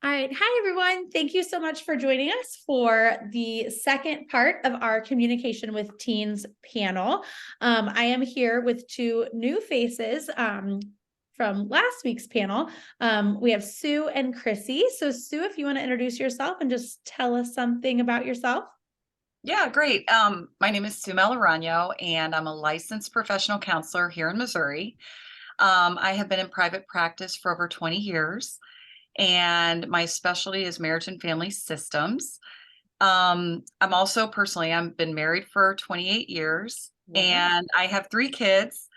All right. Hi, everyone. Thank you so much for joining us for the second part of our Communication with Teens panel. I am here with two new faces from last week's panel. We have Sue and Chrissy. So, Sue, if you want to introduce yourself and just tell us something about yourself. Yeah, great. My name is Sue Melarano, and I'm a licensed professional counselor here in Missouri. I have been in private practice for over 20 years, and my specialty is marriage and family systems. I've been married for 28 years, Wow. and I have three kids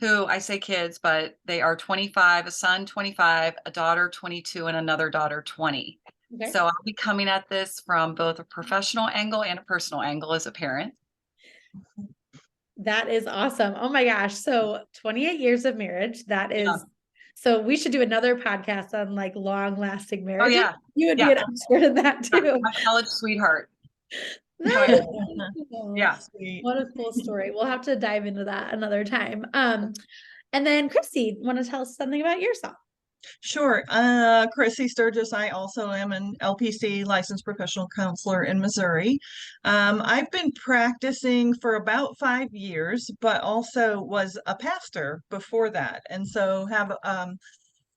who I say kids, but they are 25, a son 25, a daughter 22, and another daughter 20. Okay. So I'll be coming at this from both a professional angle and a personal angle as a parent. That is awesome. Oh my gosh. So 28 years of marriage. That Yeah. is, so we should do another podcast on like long lasting Oh marriages. yeah. You would be Yeah. an expert in that Yeah. too. My college sweetheart. That is cool. Yeah. Sweet. What a cool story. We'll have to dive into that another time. And then Chrissy, want to tell us something about yourself? Sure. Chrissy Sturgis. I also am an LPC licensed professional counselor in Missouri. I've been practicing for about 5 years, but also was a pastor before that. And so have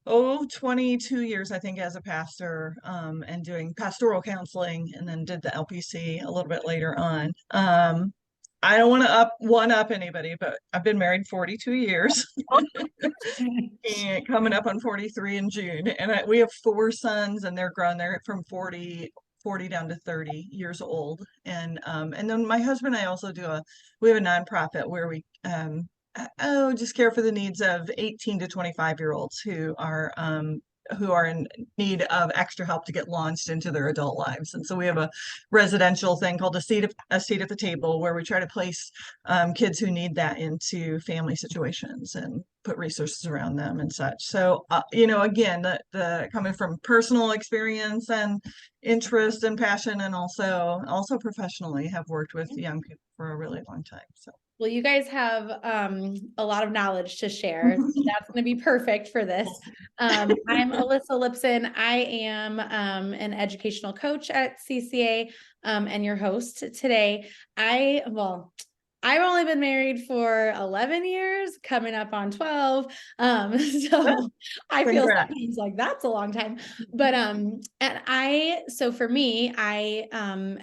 22 years, I think, as a pastor, and doing pastoral counseling, and then did the LPC a little bit later on. I don't want to one up anybody, but I've been married 42 years. And coming up on 43 in June. And we have four sons, and they're grown. They're from 40 down to 30 years old. And then my husband and I also we have a nonprofit where we just care for the needs of 18 to 25-year-olds who are in need of extra help to get launched into their adult lives. And so we have a residential thing called a seat at the table, where we try to place kids who need that into family situations and put resources around them and such. So again, the coming from personal experience and interest and passion, and also professionally have worked with young people for a really long time. So Well, you guys have a lot of knowledge to share. So that's going to be perfect for this. I'm Alyssa Lipson. I am an educational coach at CCA and your host today. I've only been married for 11 years, coming up on 12. So I feel congrats. sometimes like that's a long time. But so for me, I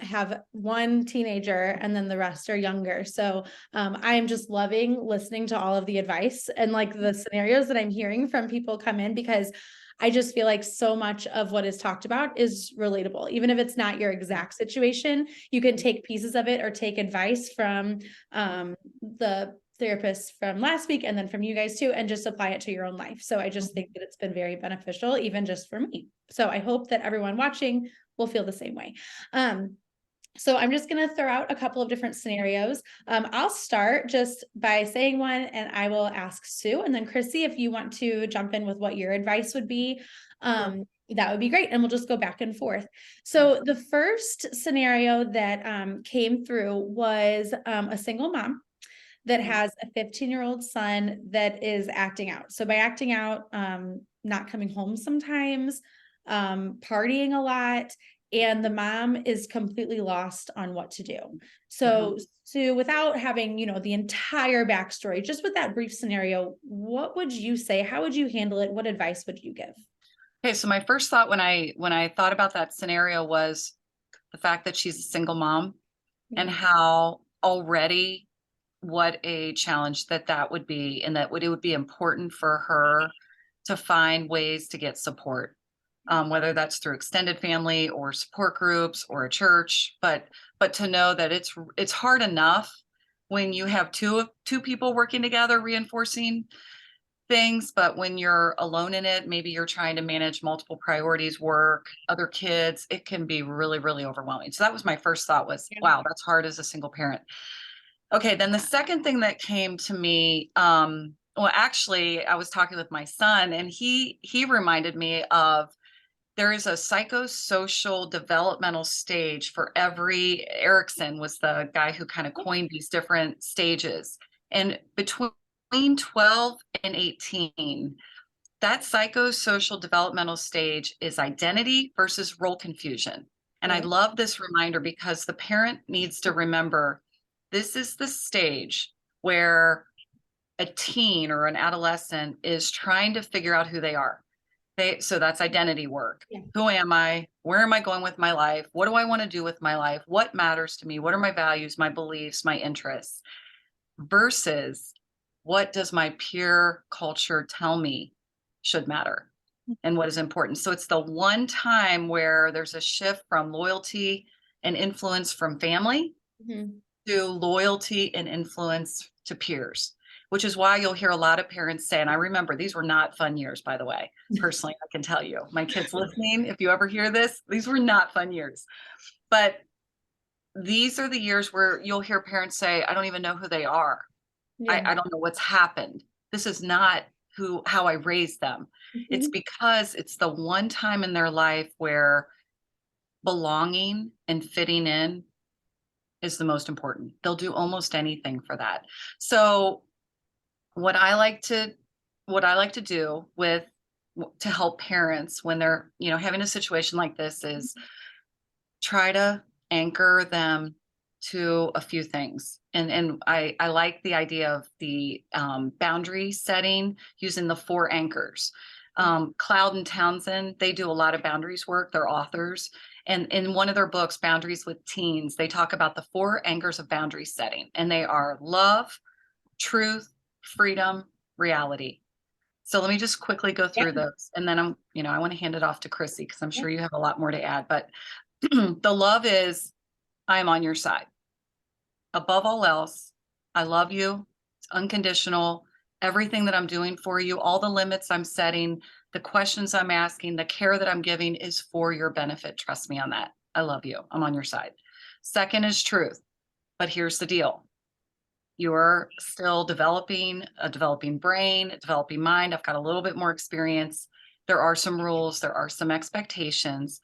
have one teenager and then the rest are younger. So I am just loving listening to all of the advice and like the scenarios that I'm hearing from people come in, because I just feel like so much of what is talked about is relatable. Even if it's not your exact situation, you can take pieces of it or take advice from the therapist from last week and then from you guys too, and just apply it to your own life. So I just think that it's been very beneficial, even just for me. So I hope that everyone watching will feel the same way. So I'm just going to throw out a couple of different scenarios. I'll start just by saying one, and I will ask Sue, and then Chrissy, if you want to jump in with what your advice would be, that would be great. And we'll just go back and forth. So the first scenario that came through was a single mom that has a 15-year-old son that is acting out. So by acting out, not coming home sometimes, partying a lot, and the mom is completely lost on what to do. So, without having, the entire backstory, just with that brief scenario, what would you say? How would you handle it? What advice would you give? Okay, so my first thought when I thought about that scenario was the fact that she's a single mom, and how already what a challenge that would be, and it would be important for her to find ways to get support, whether that's through extended family or support groups or a church, but to know that it's hard enough when you have two people working together reinforcing things, but when you're alone in it, maybe you're trying to manage multiple priorities, work, other kids, it can be really, really overwhelming. So that was my first thought was, wow, that's hard as a single parent. Okay, then the second thing that came to me, well, actually, I was talking with my son, and he reminded me of, there is a psychosocial developmental stage for every. Erickson was the guy who kind of coined these different stages. And between 12 and 18, that psychosocial developmental stage is identity versus role confusion. And I Right. love this reminder because the parent needs to remember this is the stage where a teen or an adolescent is trying to figure out who they are. So that's identity work. Yeah. Who am I? Where am I going with my life? What do I want to do with my life? What matters to me? What are my values, my beliefs, my interests? Versus what does my peer culture tell me should matter and what is important? So it's the one time where there's a shift from loyalty and influence from family Mhm. to loyalty and influence to peers, which is why you'll hear a lot of parents say, and I remember these were not fun years, by the way. Personally, I can tell you, my kids listening, if you ever hear this, these were not fun years. But these are the years where you'll hear parents say, I don't even know who they are. Yeah. I don't know what's happened. This is not how I raised them. It's Mhm. because it's the one time in their life where belonging and fitting in is the most important. They'll do almost anything for that. So what I like to do to help parents when they're, having a situation like this is try to anchor them to a few things. And I like the idea of the boundary setting using the 4 anchors. Cloud and Townsend, they do a lot of boundaries work. They're authors. And in one of their books, Boundaries with Teens, they talk about the 4 anchors of boundary setting, and they are love, truth, freedom, reality. So let me just quickly go through those. And then I want to hand it off to Chrissy because I'm sure you have a lot more to add. But the love is, I'm on your side. Above all else, I love you. It's unconditional. Everything that I'm doing for you, all the limits I'm setting, the questions I'm asking, the care that I'm giving is for your benefit. Trust me on that. I love you. I'm on your side. Second is truth. But here's the deal. You're still developing a developing brain, a developing mind. I've got a little bit more experience. There are some rules, there are some expectations.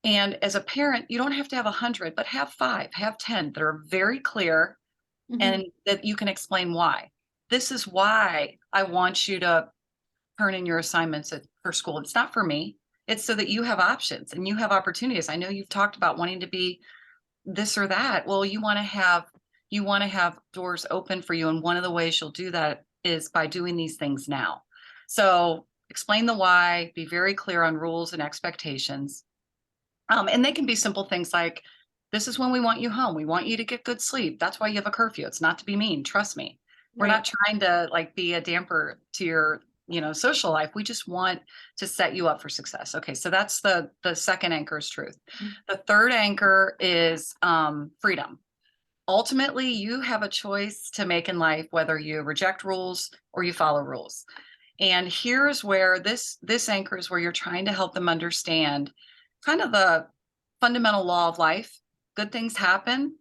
And as a parent, you don't have to have 100, but have 5, have 10 that are very clear Mhm. and that you can explain why. This is why I want you to turn in your assignments for school. It's not for me. It's so that you have options and you have opportunities. I know you've talked about wanting to be this or that. Well, you want to have doors open for you. And one of the ways you'll do that is by doing these things now. So explain the why, be very clear on rules and expectations. And they can be simple things like, this is when we want you home. We want you to get good sleep. That's why you have a curfew. It's not to be mean. Trust me. We're Right. not trying to be a damper to your, social life. We just want to set you up for success. Okay. So that's the second anchor is truth. Mhm. The third anchor is freedom. Ultimately, you have a choice to make in life, whether you reject rules or you follow rules. And here's where this anchor is where you're trying to help them understand kind of the fundamental law of life. Good things happen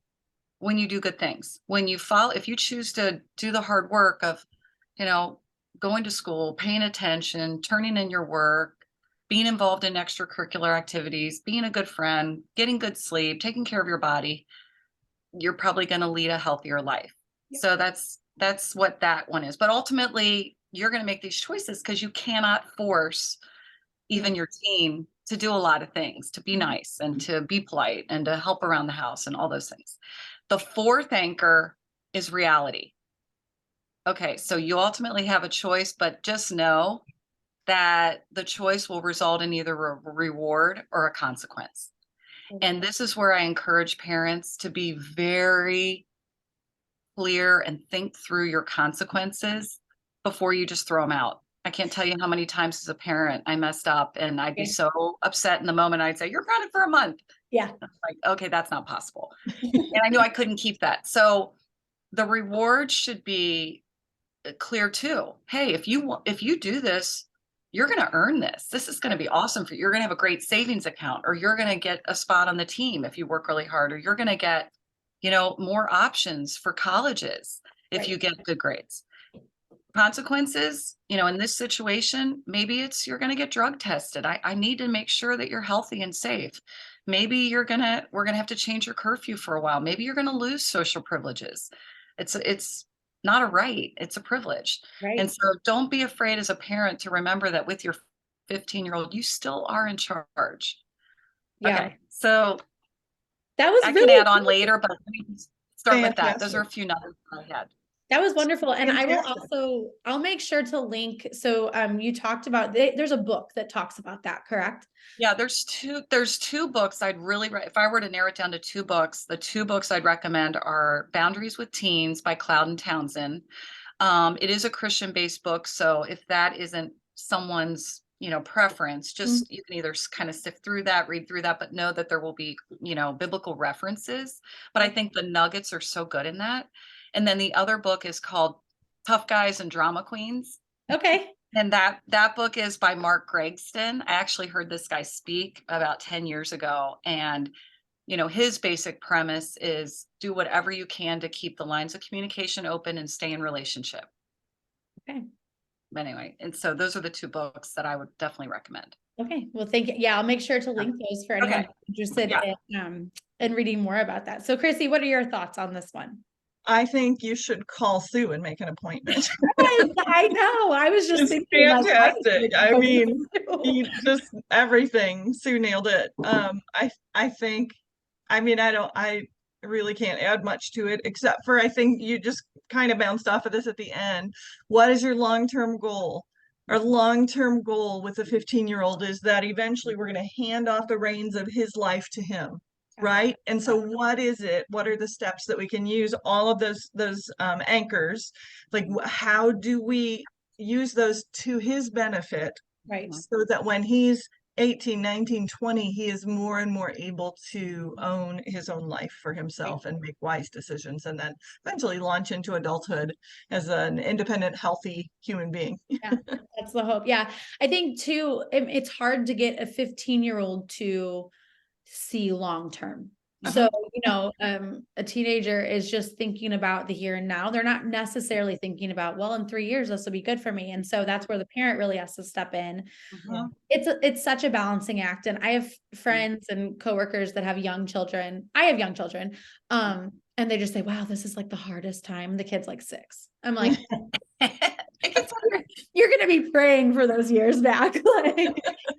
when you do good things. When you follow, if you choose to do the hard work of, going to school, paying attention, turning in your work, being involved in extracurricular activities, being a good friend, getting good sleep, taking care of your body, you're probably going to lead a healthier life. Yep. So that's what that one is. But ultimately, you're going to make these choices because you cannot force even your teen to do a lot of things, to be nice and to be polite and to help around the house and all those things. The fourth anchor is reality. Okay, so you ultimately have a choice, but just know that the choice will result in either a reward or a consequence. And this is where I encourage parents to be very clear and think through your consequences before you just throw them out. I can't tell you how many times as a parent I messed up and I'd be Okay. so upset in the moment. I'd say, you're grounded for a month. Yeah. I'm like, okay, that's not possible. And I knew I couldn't keep that. So the reward should be clear too. Hey, if you do this, you're going to earn this. This is going to be awesome for you. You're going to have a great savings account, or you're going to get a spot on the team if you work really hard, or you're going to get, more options for colleges if Right. you get good grades. Consequences, in this situation, maybe it's you're going to get drug tested. I need to make sure that you're healthy and safe. Maybe we're going to have to change your curfew for a while. Maybe you're going to lose social privileges. It's not a right, it's a privilege. Right. And so don't be afraid as a parent to remember that with your 15-year-old, you still are in charge. Yeah. Okay, so That was I can really add on cool. later, but let me just start with that. Those Fantastic. are a few nuggets I had. That was wonderful. And I will Fantastic. also, I'll make sure to link. So you talked about, there's a book that talks about that, correct? Yeah, there's two books I'd really, if I were to narrow it down to two books, the two books I'd recommend are Boundaries with Teens by Cloud and Townsend. It is a Christian-based book, so if that isn't someone's, preference, just you can either kind of sift through that, read through that, but know that there will be, biblical references. But I think the nuggets are so good in that. And then the other book is called Tough Guys and Drama Queens. Okay. And that book is by Mark Gregston. I actually heard this guy speak about 10 years ago. And, his basic premise is do whatever you can to keep the lines of communication open and stay in relationship. Okay. Anyway, and so those are the two books that I would definitely recommend. Okay. Well, thank you. Yeah, I'll make sure to link those for anyone Okay. interested Yeah. in reading more about that. So Chrissy, what are your thoughts on this one? I think you should call Sue and make an appointment. I know. I was just It's thinking like, fantastic. I mean, you just everything. Sue nailed it. I think, I really can't add much to it, except for I think you just kind of bounced off of this at the end. What is your long-term goal? Our long-term goal with a 15-year-old is that eventually we're going to hand off the reins of his life to him. Right. And so what is it? What are the steps that we can use all of those anchors? Like how do we use those to his benefit right. so that when he's 18, 19, 20, he is more and more able to own his own life for himself and make wise decisions, and then eventually launch into adulthood as an independent, healthy human being. Yeah, that's the hope. Yeah. I think too, it's hard to get a 15-year-old to see long-term. So, a teenager is just thinking about the here and now. They're not necessarily thinking about, well, in 3 years, this will be good for me. And so that's where the parent really has to step in. Mhm. It's such a balancing act. And I have friends and coworkers that have young children. I have young children. And they just say, wow, this is like the hardest time. The kid's like 6. I'm like, you're going to be praying for those years back. Like,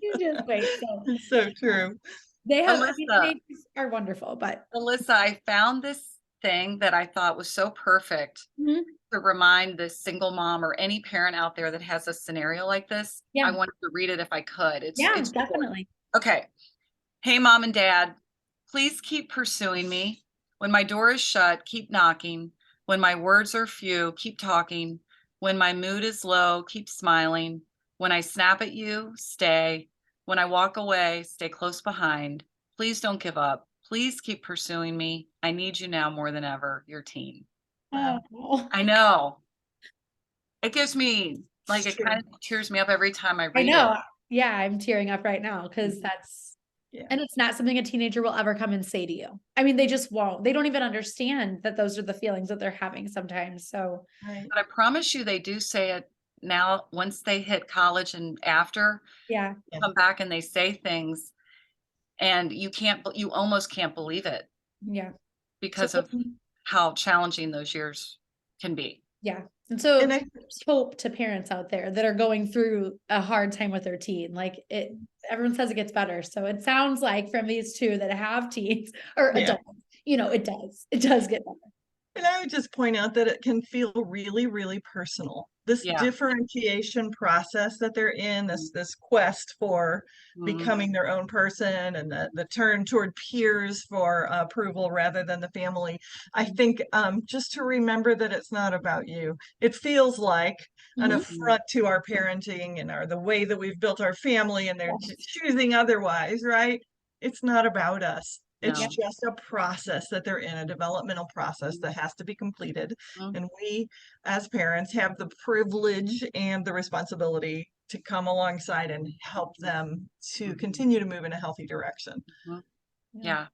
you just wait. So It's so true. they have, Alyssa. teenagers are wonderful, but Alyssa, I found this thing that I thought was so perfect Mhm. to remind this single mom or any parent out there that has a scenario like this. Yeah. I wanted to read it if I could. It's short. definitely. Okay. Hey, mom and dad, please keep pursuing me. When my door is shut, keep knocking. When my words are few, keep talking. When my mood is low, keep smiling. When I snap at you, stay. When I walk away, stay close behind. Please don't give up. Please keep pursuing me. I need you now more than ever. Your teen. Wow. Oh, I know. It gives me like, It's it true. kind of cheers me up every time I I read know. it. Yeah, I'm tearing up right now because that's, Yeah. and it's not something a teenager will ever come and say to you. I mean, they just won't. They don't even understand that those are the feelings that they're having sometimes. So, Right. But I promise you, they do say it now once they hit college and after, yeah. come back and they say things and you almost can't believe it Yeah. because So- of how challenging those years can be. Yeah. And so And I- there's hope to parents out there that are going through a hard time with their teen. Like everyone says it gets better. So it sounds like from these two that have teens or Yeah. adults, it does get better. And I would just point out that it can feel really, really personal. This Yeah. differentiation process that they're in, this quest for Mhm. becoming their own person, and the turn toward peers for approval rather than the family. I think just to remember that it's not about you. It feels like an Mhm. affront to our parenting and the way that we've built our family, and they're choosing otherwise, right? It's not about us. It's No. just a process that they're in, a developmental process that has to be completed. Mhm. And we, as parents, have the privilege and the responsibility to come alongside and help them to continue to move in a healthy direction. Yeah.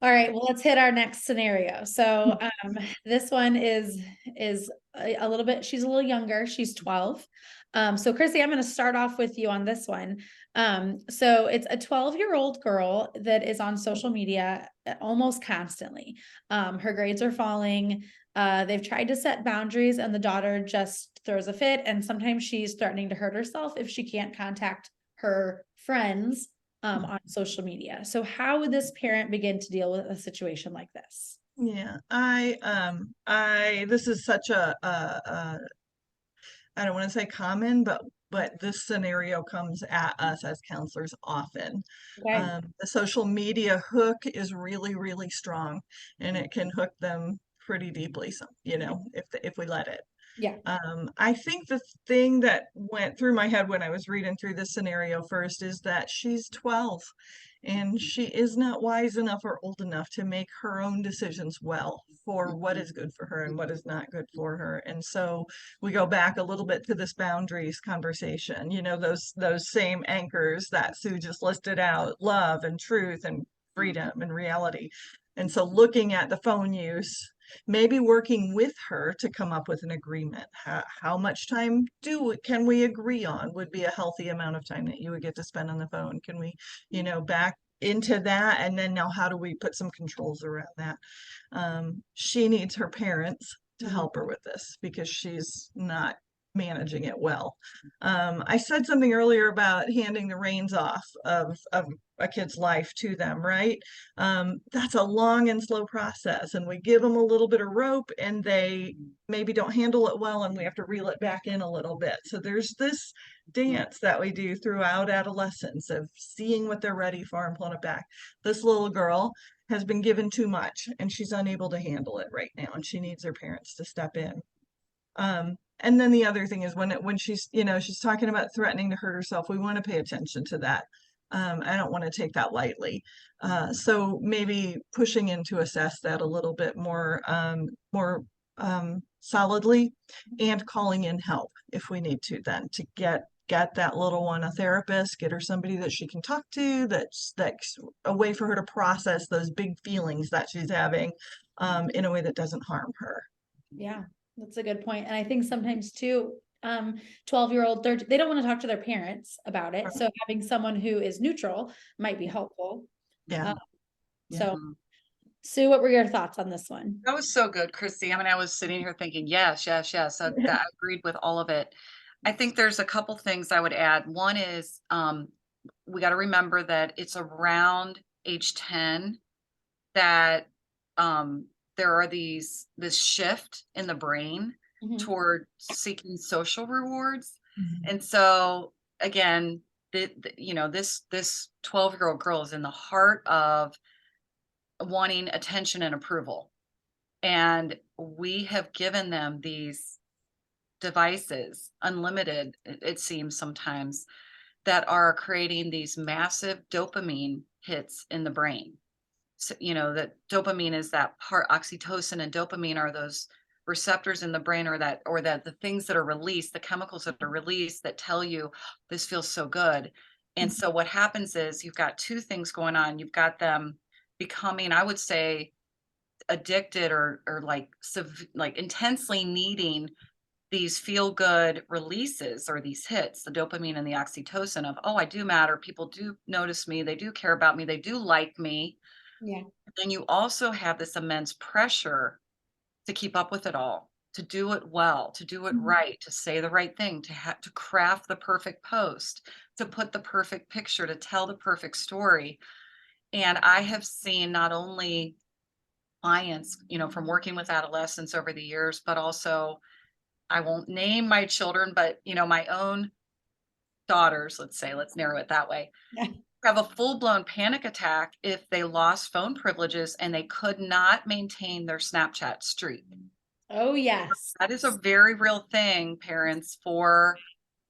All right, well, let's hit our next scenario. So this one is a little bit, she's a little younger, she's 12. So Chrissy, I'm going to start off with you on this one. So it's a 12-year-old girl that is on social media almost constantly. Her grades are falling. They've tried to set boundaries and the daughter just throws a fit. And sometimes she's threatening to hurt herself if she can't contact her friends on social media. So how would this parent begin to deal with a situation like this? Yeah, this is such I don't want to say common, but this scenario comes at us as counselors often. Okay. The social media hook is really, really strong, and it can hook them pretty deeply, if we let it. Yeah. I think the thing that went through my head when I was reading through this scenario first is that she's 12 and she is not wise enough or old enough to make her own decisions well for what is good for her and what is not good for her. And so we go back a little bit to this boundaries conversation, those same anchors that Sue just listed out, love and truth and freedom and reality. And so looking at the phone use, maybe working with her to come up with an agreement. How much time can we agree on would be a healthy amount of time that you would get to spend on the phone? Can we, back into that? And then now how do we put some controls around that? She needs her parents to help her with this because she's not managing it well. I said something earlier about handing the reins off of a kid's life to them, right? That's a long and slow process, and we give them a little bit of rope and they maybe don't handle it well and we have to reel it back in a little bit. So there's this dance that we do throughout adolescence of seeing what they're ready for and pulling it back. This little girl has been given too much and she's unable to handle it right now and she needs her parents to step in. And then the other thing is when she's, she's talking about threatening to hurt herself, we want to pay attention to that. I don't want to take that lightly. So maybe pushing in to assess that a little bit more solidly and calling in help if we need to then to get that little one a therapist, get her somebody that she can talk to, that's a way for her to process those big feelings that she's having in a way that doesn't harm her. Yeah, that's a good point. And I think sometimes too, 12-year-old, they don't want to talk to their parents about it. So having someone who is neutral might be helpful. Yeah. So Sue, what were your thoughts on this one? That was so good, Christy. I mean, I was sitting here thinking, yes, yes, yes. I agreed with all of it. I think there's a couple things I would add. One is we got to remember that it's around age 10 that there are this shift in the brain toward seeking social rewards. And so again, this 12-year-old girl is in the heart of wanting attention and approval. And we have given them these devices, unlimited, it seems sometimes, that are creating these massive dopamine hits in the brain. So, that dopamine is that part, oxytocin and dopamine are those receptors in the brain, or that the things that are released, the chemicals that are released that tell you this feels so good. And so what happens is you've got two things going on. You've got them becoming, I would say, addicted or like intensely needing these feel good releases or these hits, the dopamine and the oxytocin of, oh, I do matter. People do notice me. They do care about me. They do like me. Yeah. Then you also have this immense pressure to keep up with it all, to do it well, to do it right, to say the right thing, to craft the perfect post, to put the perfect picture, to tell the perfect story. And I have seen not only clients, from working with adolescents over the years, but also, I won't name my children, but my own daughters, let's narrow it that way, have a full-blown panic attack if they lost phone privileges and they could not maintain their Snapchat streak. Oh, yes. That is a very real thing, parents, for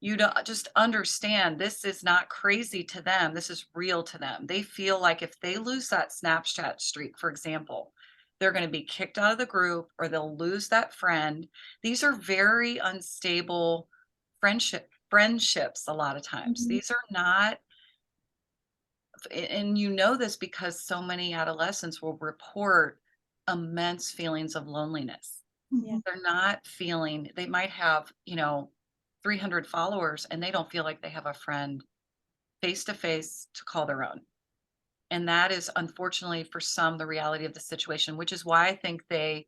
you to just understand this is not crazy to them. This is real to them. They feel like if they lose that Snapchat streak, for example, they're going to be kicked out of the group or they'll lose that friend. These are very unstable friendships a lot of times. These are not, and this because so many adolescents will report immense feelings of loneliness. Yeah. They're not feeling, they might have, 300 followers and they don't feel like they have a friend face to face to call their own. And that is unfortunately for some the reality of the situation, which is why I think they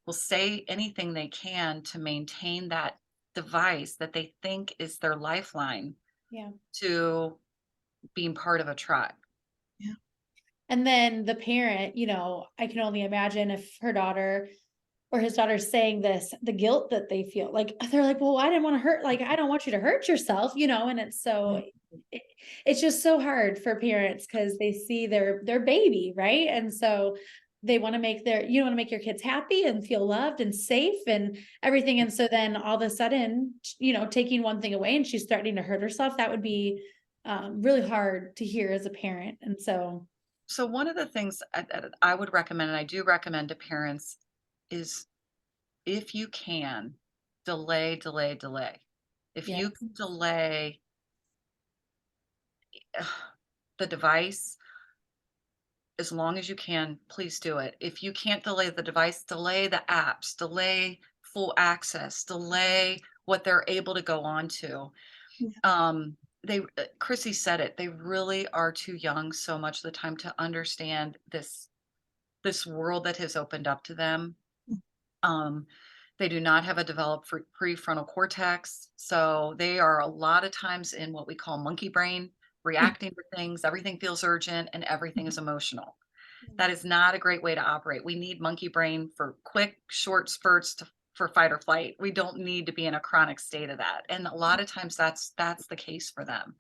will say anything they can to maintain that device that they think is their lifeline Yeah. to being part of a tribe. And then the parent, I can only imagine if her daughter or his daughter's saying this, the guilt that they feel, like they're like, well, I didn't want to hurt, like I don't want you to hurt yourself, and it's so it, it's just so hard for parents because they see their baby, right? And so they want to make you want to make your kids happy and feel loved and safe and everything. And so then all of a sudden, taking one thing away and she's starting to hurt herself, that would be really hard to hear as a parent. And so So one of the things I would recommend, and I do recommend to parents, is if you can delay, delay, delay. If yeah, you can delay the device as long as you can, please do it. If you can't delay the device, delay the apps, delay full access, delay what they're able to go on to. Yeah. Chrissy said it, they really are too young so much of the time to understand this world that has opened up to them. They do not have a developed prefrontal cortex, so they are a lot of times in what we call monkey brain, reacting to things. Everything feels urgent and everything is emotional. That is not a great way to operate. We need monkey brain for quick, short spurts for fight or flight. We don't need to be in a chronic state of that. And a lot of times that's the case for them.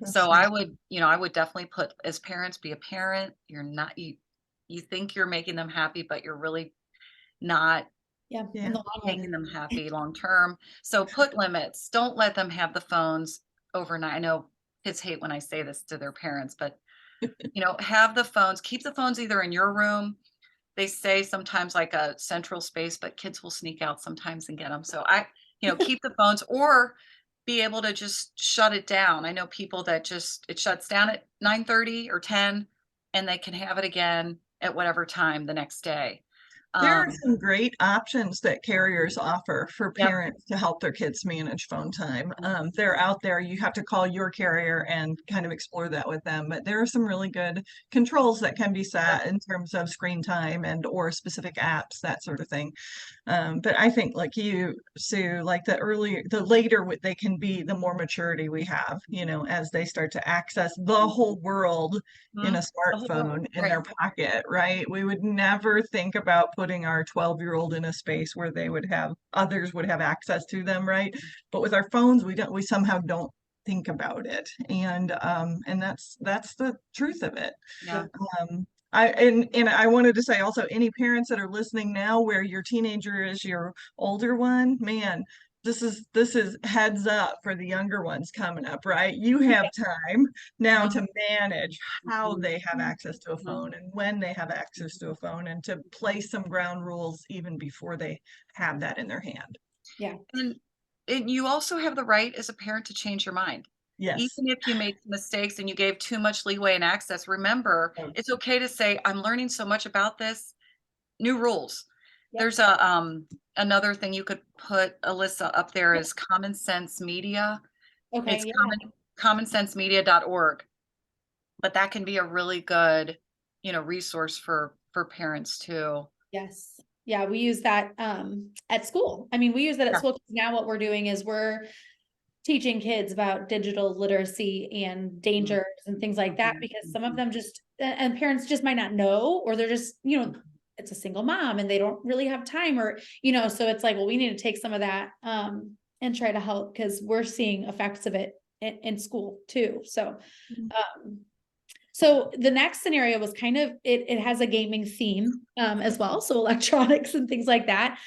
So I would definitely put, as parents, be a parent. You're not, you think you're making them happy, but you're really not yeah, Yeah. in the long making run. them happy long term. So put limits. Don't let them have the phones overnight. I know kids hate when I say this to their parents, but have the phones, keep the phones either in your room. They say sometimes like a central space, but kids will sneak out sometimes and get them. So keep the phones or be able to just shut it down. I know people that it shuts down at 9:30 or 10 and they can have it again at whatever time the next day. There are some great options that carriers offer for Yep. parents to help their kids manage phone time. They're out there. You have to call your carrier and kind of explore that with them. But there are some really good controls that can be set in terms of screen time and or specific apps, that sort of thing. But I think like you, Sue, like the later they can be, the more maturity we have, as they start to access the whole world in a smartphone in Right. their pocket, right? We would never think about putting our 12-year-old in a space where others would have access to them, right? But with our phones, we somehow don't think about it. And that's the truth of it. Yeah. And I wanted to say also, any parents that are listening now where your teenager is your older one, man, this is heads up for the younger ones coming up, right? You have time now to manage how they have access to a phone and when they have access to a phone and to place some ground rules even before they have that in their hand. Yeah. And you also have the right as a parent to change your mind. Yes. Even if you made mistakes and you gave too much leeway and access, remember, it's okay to say, I'm learning so much about this. New rules. Yep. There's another thing you could put, Alyssa, up there is Common Sense Media. Okay. It's Yeah. commonsensemedia.org. But that can be a really good, resource for parents too. Yes. Yeah. We use that at school. I mean, we use that at Yeah. school 'cause now what we're doing is we're teaching kids about digital literacy and dangers and things like that, because some of them just, and parents just might not know, or they're just, it's a single mom and they don't really have time, or, so it's like, well, we need to take some of that and try to help, because we're seeing effects of it in school too. So, so the next scenario was kind of, it has a gaming theme as well. So electronics and things like that.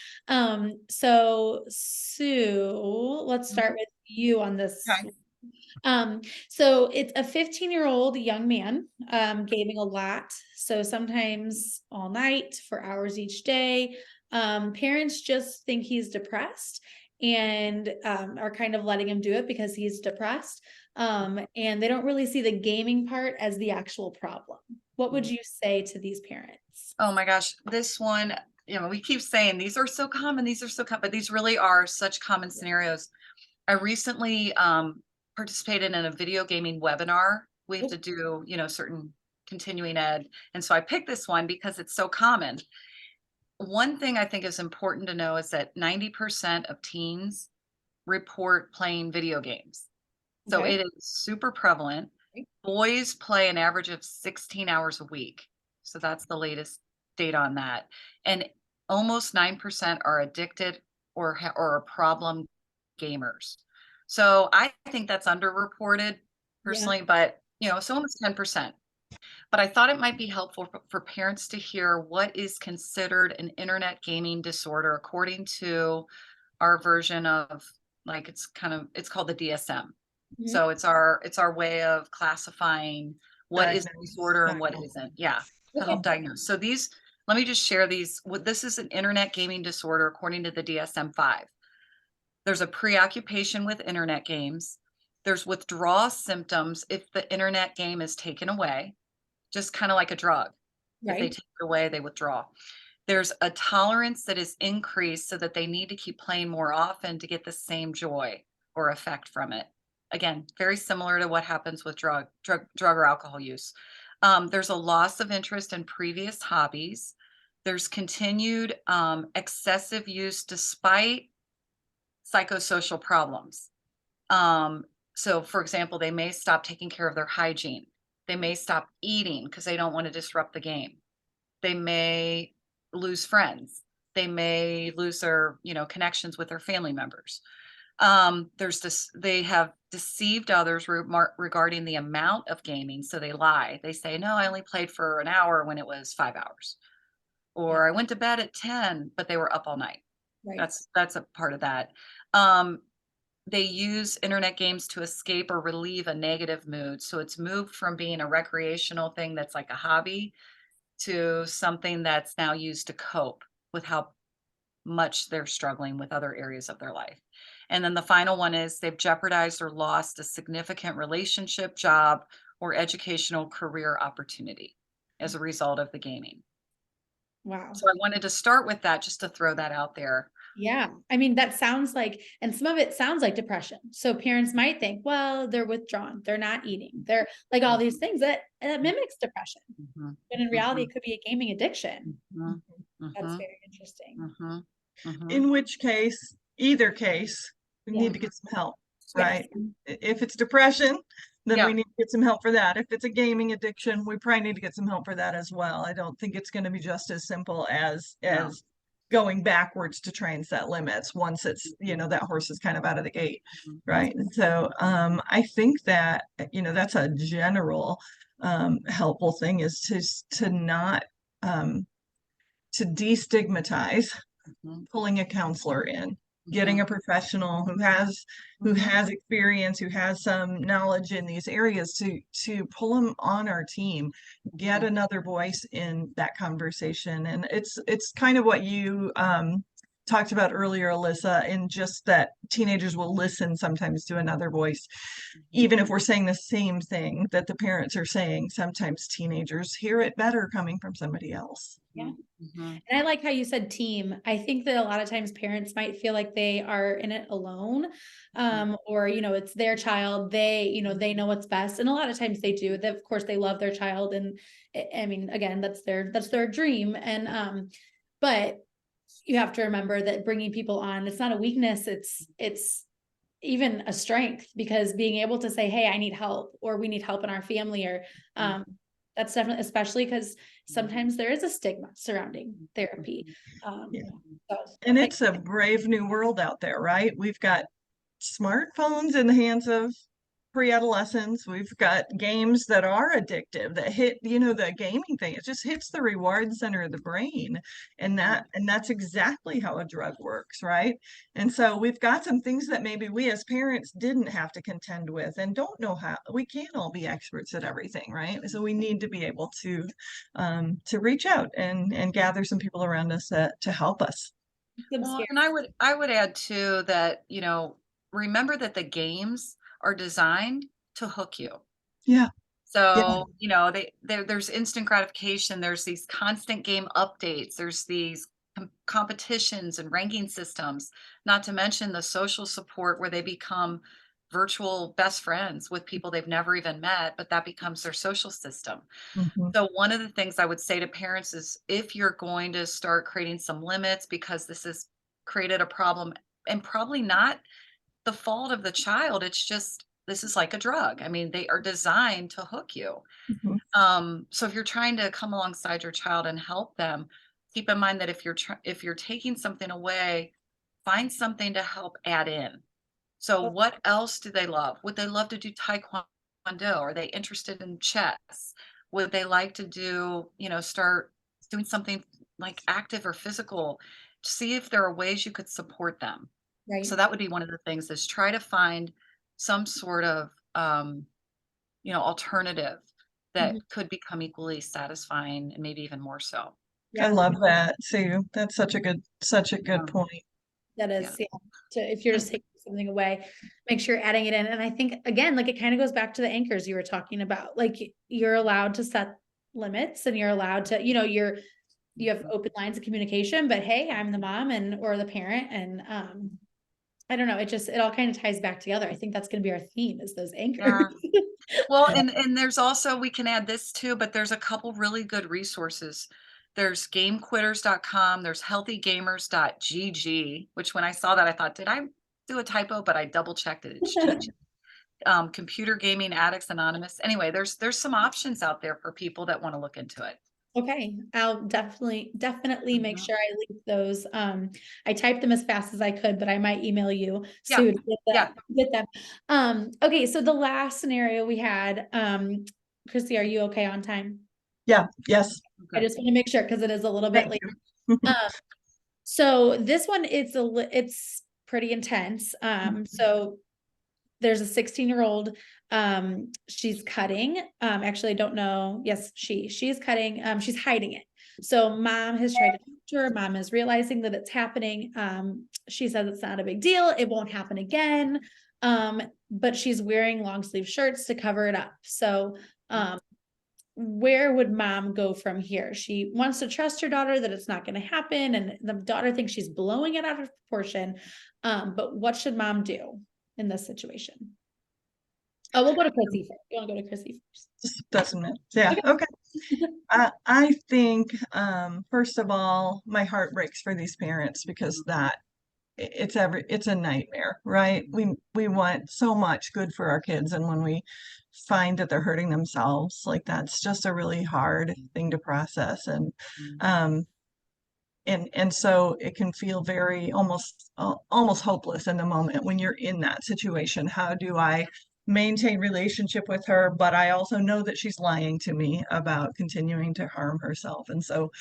So Sue, let's start with you on this. Okay. So it's a 15-year-old young man gaming a lot. So sometimes all night for hours each day. Parents just think he's depressed and are kind of letting him do it because he's depressed. And they don't really see the gaming part as the actual problem. What would you say to these parents? Oh my gosh, this one, we keep saying these are so common, but these really are such common scenarios. I recently participated in a video gaming webinar. We have to do, certain continuing ed. And so I picked this one because it's so common. one thing I think is important to know is that 90% of teens report playing video games. So Okay. it is super prevalent. Right. Boys play an average of 16 hours a week. So that's the latest data on that. And almost 9% are addicted or are problem gamers. So I think that's underreported Yeah. personally, but so almost 10%. But I thought it might be helpful for parents to hear what is considered an internet gaming disorder according to our version of, like, it's called the DSM. Mhm. So it's our way of classifying what is a Diagnose. disorder and what Diagnose. isn't. Yeah, to Okay. help diagnose. So let me just share these. This is an internet gaming disorder according to the DSM-5. There's a preoccupation with internet games. There's withdrawal symptoms if the internet game is taken away, just kind of like a drug. If they Right. take it away, they withdraw. There's a tolerance that is increased so that they need to keep playing more often to get the same joy or effect from it. Again, very similar to what happens with drug or alcohol use. There's a loss of interest in previous hobbies. There's continued excessive use despite psychosocial problems. So, for example, they may stop taking care of their hygiene. They may stop eating because they don't want to disrupt the game. They may lose friends. They may lose their, connections with their family members. There's this, they have deceived others regarding the amount of gaming. So they lie. They say, no, I only played for an hour when it was 5 hours. Yeah. Or I went to bed at 10, but they were up all night. Right. That's a part of that. Um, they use internet games to escape or relieve a negative mood. So it's moved from being a recreational thing that's like a hobby to something that's now used to cope with how much they're struggling with other areas of their life. And then the final one is they've jeopardized or lost a significant relationship, job, or educational career opportunity as a result of the gaming. Wow. So I wanted to start with that just to throw that out there. Yeah. I mean, that sounds like, and some of it sounds like depression. So parents might think, well, they're withdrawn, they're not eating, they're like all these things that mimics depression. Mhm, But in reality, mhm, it could be a gaming addiction. mhm, That's mhm, very interesting. mhm, mhm. In which case, either case, we Yeah. need to get some help, Yes. right? If it's depression, then we Yeah. need to get some help for that. If it's a gaming addiction, we probably need to get some help for that as well. I don't think it's going to be just as simple as No. going backwards to try and set limits once it's, that horse is kind of out of the gate, right? And so I think that, that's a general helpful thing is to not to destigmatize Mhm, pulling a counselor in, getting mhm, a professional who mhm, has experience, who has some knowledge in these areas to pull them on our team, get mhm. another voice in that conversation. And it's kind of what you talked about earlier, Alyssa, in just that teenagers will listen sometimes to another voice, even if we're saying the same thing that the parents are saying. Sometimes teenagers hear it better coming from somebody else. Yeah. Mhm, And I like how you said team. I think that a lot of times parents might feel like they are in it alone. Or, it's their child. They know what's best. And a lot of times they do. That, of course, they love their child. And I mean, again, that's their dream. And but you have to remember that bringing people on, it's not a weakness, it's even a strength, because being able to say, hey, I need help, or we need help in our family, or that's definitely, especially because sometimes there is a stigma surrounding therapy. Yeah. So And like, it's a brave new world out there, right? We've got smartphones in the hands of pre-adolescents. We've got games that are addictive that hit, the gaming thing. It just hits the reward center of the brain. And that's exactly how a drug works, right? And so we've got some things that maybe we as parents didn't have to contend with and don't know how. We can't all be experts at everything, right? So we need to be able to reach out and gather some people around us to help us. I'm Well, scared. and I would add too that, remember that the games are designed to hook you. Yeah. Yeah. So, there's instant gratification, there's these constant game updates, there's these competitions and ranking systems, not to mention the social support where they become virtual best friends with people they've never even met, but that becomes their social system. Mhm. So one of the things I would say to parents is if you're going to start creating some limits because this has created a problem and probably not the fault of the child, it's just this is like a drug. I mean, they are designed to hook you. Mhm. So if you're trying to come alongside your child and help them, keep in mind that if you're taking something away, find something to help add in. So what else do they love? Would they love to do taekwondo? Are they interested in chess? Would they like to do, start doing something like active or physical? See if there are ways you could support them. Right. So that would be one of the things is try to find some sort of alternative that Mhm. could become equally satisfying and maybe even more so. I Yeah, love that, Sue. That's such a good Um, point. that yeah. is, yeah. If you're And just taking something away, make sure you're adding it in. And I think again, like it kind of goes back to the anchors you were talking about. Like you're allowed to set limits and you're allowed to, you have open lines of communication, but hey, I'm the mom or the parent. And I don't know, it all kind of ties back together. I think that's gonna be our theme is those anchors. yeah. Well, and there's also we can add this too, but there's a couple really good resources. There's gamequitters.com, there's healthygamers.gg, which when I saw that I thought, did I do a typo? But I double checked it. It's GG. Computer Gaming Addicts Anonymous. Anyway, there's some options out there for people that want to look into it. Okay, I'll definitely make Mhm. sure I link those. I typed them as fast as I could, but I might email you Yeah, soon yeah. with them. Okay, so the last scenario we had, Chrissy, are you okay on time? Yeah, yes. I Good. just want to make sure because it is a little bit Thank late. you. Um, so this one, it's pretty intense. So there's a 16-year-old, she's cutting. Actually, I don't know. Yes, she's cutting, she's hiding it. So mom has tried to talk to her. Mom is realizing that it's happening. She says it's not a big deal. It won't happen again. But she's wearing long sleeve shirts to cover it up. So, where would mom go from here? She wants to trust her daughter that it's not going to happen. And the daughter thinks she's blowing it out of proportion. But what should mom do in this situation? Oh, we'll go to Chrissy first. You want to go to Chrissy first? Just doesn't it? Yeah, Okay. okay. I think, first of all, my heart breaks for these parents because it's a nightmare, right? We want so much good for our kids, and when we find that they're hurting themselves, like that's just a really hard thing to process, um, and so it can feel very almost hopeless in the moment when you're in that situation. How do I maintain relationship with her, but I also know that she's lying to me about continuing to harm herself? And so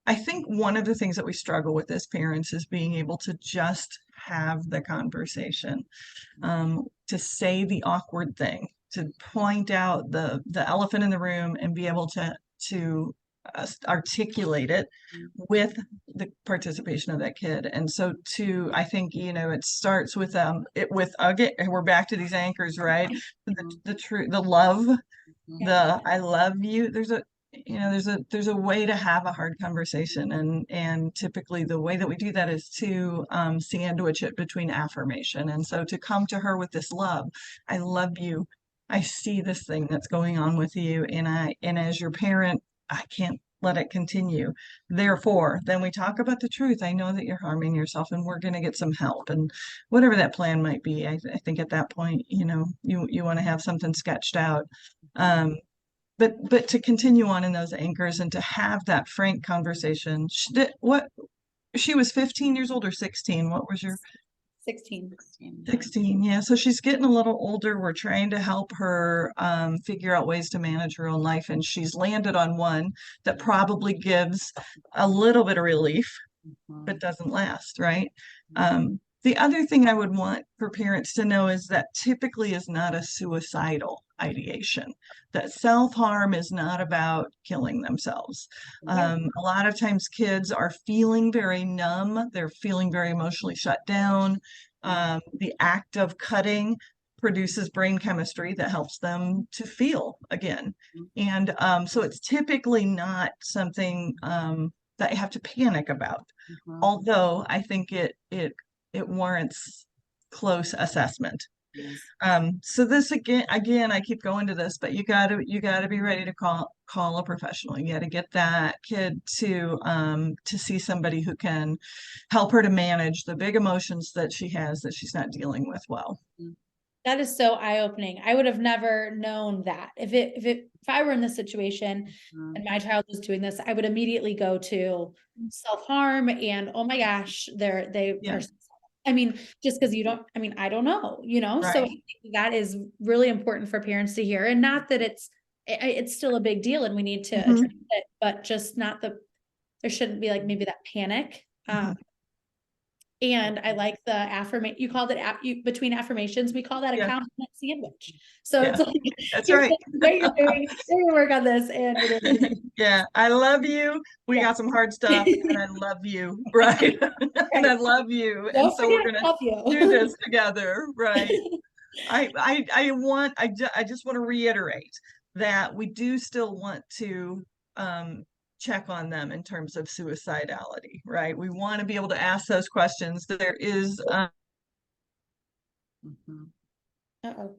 I think one of the things that we struggle with as parents is being able to just have the conversation, to say the awkward thing, to point out the elephant in the room and be able to articulate it with the participation of that kid. And so I think, it starts with again, we're back to these anchors, right? The truth, the love, Yeah. I love you. There's a way to have a hard conversation, and typically the way that we do that is to sandwich it between affirmation. And so to come to her with this love, I love you. I see this thing that's going on with you, and as your parent, I can't let it continue. Therefore, then we talk about the truth. I know that you're harming yourself, and we're going to get some help, and whatever that plan might be. I think at that point, you want to have something sketched out. Um, but to continue on in those anchors and to have that frank conversation. She was 15 years old or 16? What was your 16. 16, yeah. 16? Yeah, so she's getting a little older. We're trying to help her figure out ways to manage her own life, and she's landed on one that probably gives a little bit of relief, but doesn't last, right? The other thing I would want for parents to know is that typically is not a suicidal ideation. That self-harm is not about killing themselves. A lot of times kids are feeling very numb. They're feeling very emotionally shut down. The act of cutting produces brain chemistry that helps them to feel again. And so it's typically not something that you have to panic about. Although I think it warrants close assessment. Yes. So this again, I keep going to this, but you gotta be ready to call a professional. You gotta get that kid to see somebody who can help her to manage the big emotions that she has that she's not dealing with well. That is so eye-opening. I would have never known that. If I were in this situation Mhm. and my child was doing this, I would immediately go to self-harm and, oh my gosh, they Yeah. are. I mean, just because you don't, I mean, I don't know, so I Right. think that is really important for parents to hear, and not that it's still a big deal and we need to Mhm. address it, but just not there shouldn't be like maybe that panic. Mhm. And I like the you called it between affirmations, we call that a Yeah. compliment sandwich. So Yeah. it's like, That's you're right. saying that you're doing work on this and you're doing Yeah, I love you. We Yeah. got some hard stuff, and I love you, right? And I Right. love you, and Don't so we're forget gonna I love do you. this together, right? I just want to reiterate that we do still want to check on them in terms of suicidality, right? We want to be able to ask those questions. There is Mhm. Uh-oh.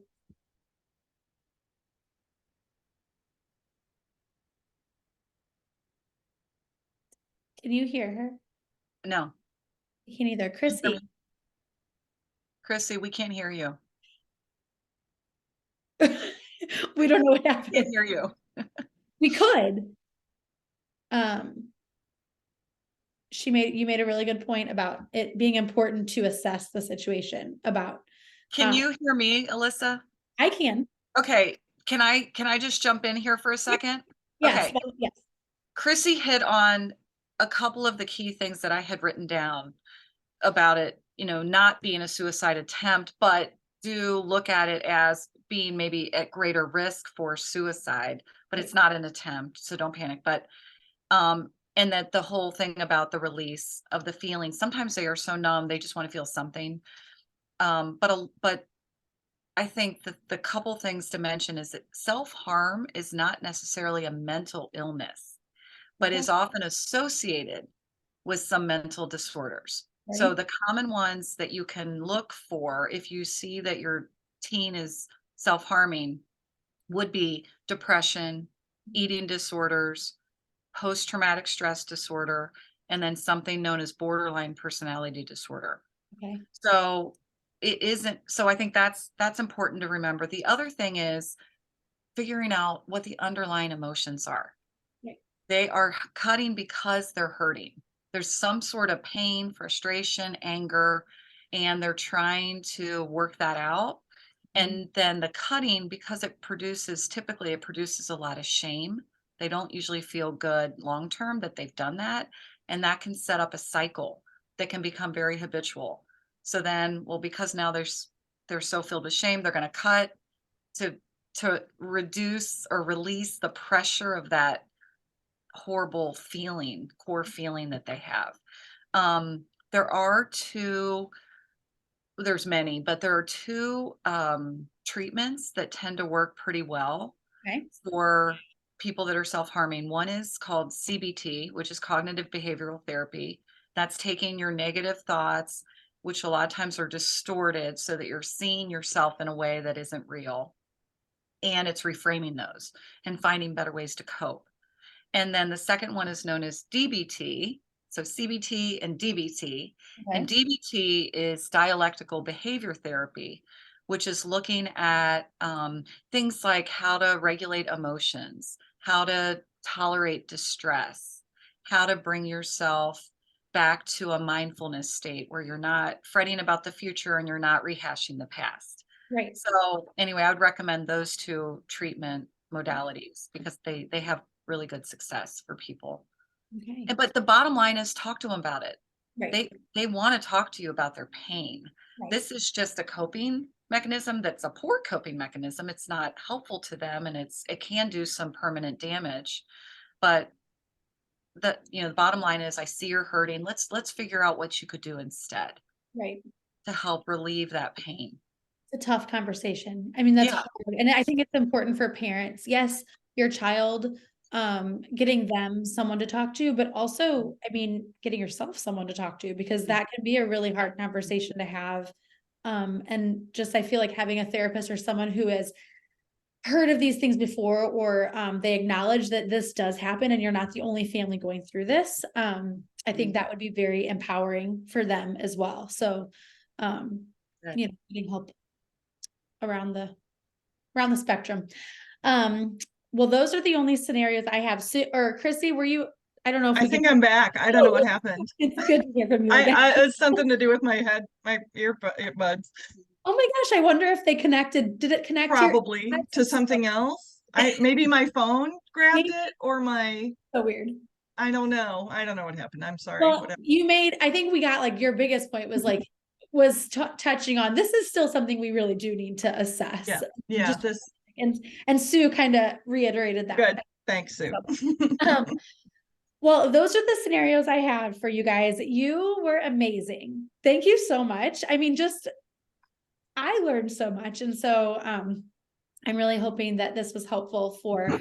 Can you hear her? No, You can either. can you hear Chrissy. me? Chrissy, we can't hear you. We don't know what Can't happened. hear you. We could. Um, you made a really good point about it being important to assess the situation about, Can you hear me, Alyssa? I can. Okay, can I just jump in here for a second? Yes, Okay, yes. Chrissy hit on a couple of the key things that I had written down about it, not being a suicide attempt, but do look at it as being maybe at greater risk for suicide, but it's not an attempt, so don't panic. But and that the whole thing about the release of the feelings, sometimes they are so numb, they just want to feel something. But I think that the couple things to mention is that self-harm is not necessarily a mental illness, but Okay. is often associated with some mental disorders. So Right. the common ones that you can look for if you see that your teen is self-harming would be depression, eating disorders, post-traumatic stress disorder, and then something known as borderline personality disorder. Okay. So it isn't, so I think that's important to remember. The other thing is figuring out what the underlying emotions are. Right. They are cutting because they're hurting. There's some sort of pain, frustration, anger, and they're trying to work that out. And then the cutting, because typically it produces a lot of shame. They don't usually feel good long term that they've done that. And that can set up a cycle that can become very habitual. So then, well, because now they're so filled with shame, they're going to cut to reduce or release the pressure of that horrible feeling, core feeling that they have. There are two, there's many, but there are two treatments that tend to work pretty well Okay. for people that are self-harming. One is called CBT, which is cognitive behavioral therapy. That's taking your negative thoughts, which a lot of times are distorted so that you're seeing yourself in a way that isn't real. And it's reframing those and finding better ways to cope. And then the second one is known as DBT. So CBT and DBT. And Okay. DBT is dialectical behavior therapy, which is looking at things like how to regulate emotions, how to tolerate distress, how to bring yourself back to a mindfulness state where you're not fretting about the future and you're not rehashing the past. Right. So anyway, I would recommend those two treatment modalities because they have really good success for people. Okay. But the bottom line is talk to them about it. Right. They want to talk to you about their pain. Right. This is just a coping mechanism that's a poor coping mechanism. It's not helpful to them and it can do some permanent damage. But the bottom line is I see you're hurting. Let's figure out what you could do instead Right. to help relieve that pain. It's a tough conversation. I mean, that's Yeah. hard. And I think it's important for parents. Yes, your child, getting them someone to talk to, but also, I mean, getting yourself someone to talk to, because that can be a really hard conversation to have, And just, I feel like having a therapist or someone who has heard of these things before, or they acknowledge that this does happen and you're not the only family going through this. I think that would be very empowering for them as well. So, Good. getting help around the spectrum. Well, those are the only scenarios I have. Or Chrissy, I don't know if I we think can- I'm back. I don't know what happened. It's good to hear from you again. It's something to do with my earbuds. Oh my gosh, I wonder if they connected. Did it connect to your- Probably That's to so something else. Maybe my phone grabbed Maybe. it, or so weird? I don't know. I don't know what happened. I'm sorry. Well, Whatever. I think we got like your biggest point was like, touching on, this is still something we really do need to assess. Yeah, Just- this And Sue kind of reiterated that. good. Thanks, Sue. Um, well, those are the scenarios I had for you guys. You were amazing. Thank you so much. I mean, I learned so much. And so, I'm really hoping that this was helpful for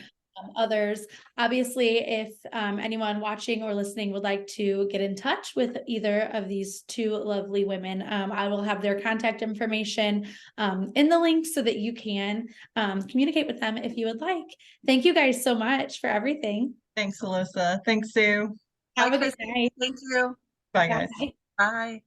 others. Obviously, if anyone watching or listening would like to get in touch with either of these two lovely women, I will have their contact information in the link so that you can communicate with them if you would like. Thank you guys so much for everything. Thanks, Alyssa. Thanks, Sue. Have Bye, a good Christy. night. Thank you. Bye, guys. Bye. Bye.